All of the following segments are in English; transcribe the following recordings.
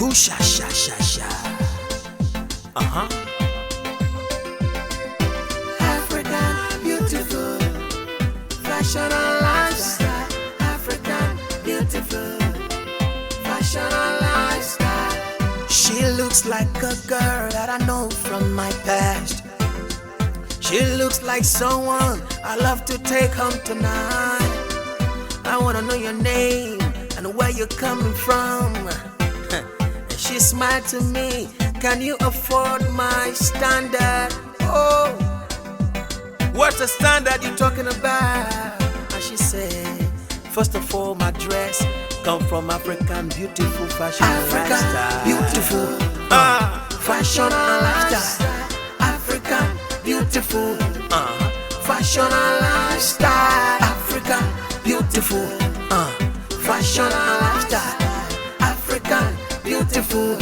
Ooh, sha, sha, sha, sha. African, beautiful, fashion and lifestyle. African, beautiful, fashion and lifestyle. She looks like a girl that I know from my past. She looks like someone I love to take home tonight. I wanna know your name and where you're coming from. And she smiled to me, can you afford my standard? Oh, what's the standard you talking about? And she said, first of all, my dress come from African beautiful fashion and lifestyle. Beautiful, fashion and lifestyle. African, beautiful, fashion and lifestyle. African, beautiful, fashion and lifestyle. African, beautiful,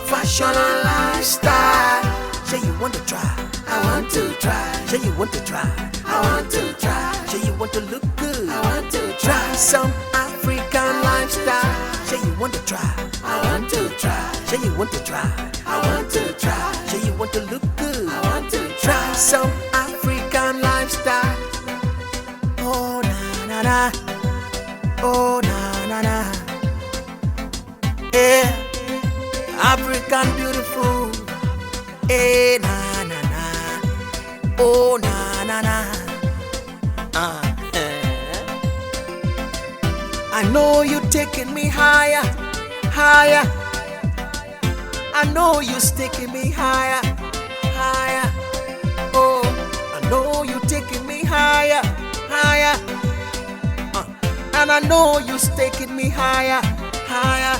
fashion and lifestyle. Say you want to try, I want to try. say you want to try, I want to try. say you want to look good. I want to Try try. some African lifestyle. Say you want to try, I want to try. say you want to try, I want to try. say you want to look good. I want to Try try. some African lifestyle. Oh na na na, oh na na na. Yeah, African beautiful. Eh na na na, oh na na na. I know you taking me higher, higher. I know you taking me higher, higher. Oh, I know you taking me higher, higher. And I know you taking me higher, higher.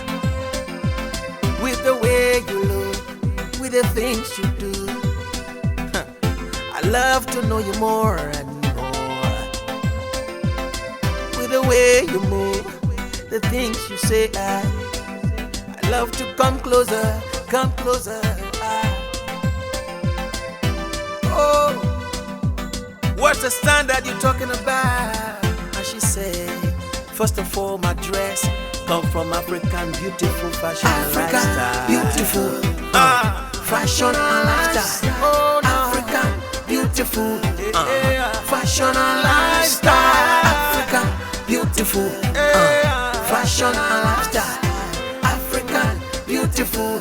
With the way you look, with the things you do. I love to know you more and more. With the way you move, the things you say, I love to come closer, come closer. Oh, what's the standard you talking about? And she said, first of all, my dress come from African beautiful fashion and African, lifestyle. beautiful, fashion and lifestyle. Oh, no. African, beautiful, fashion and lifestyle. African, beautiful, fashion and lifestyle. African, beautiful,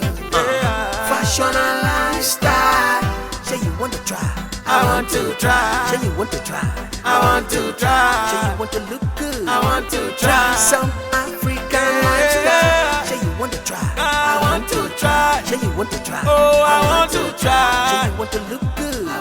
fashion and lifestyle. Say you want to try, I want to try. say you want to try, I want to say try. you want to look good. I want to Try try. some African lifestyle. Say you want to try, I want to try. say you want to try, Oh, I want to say try. you want to look good. I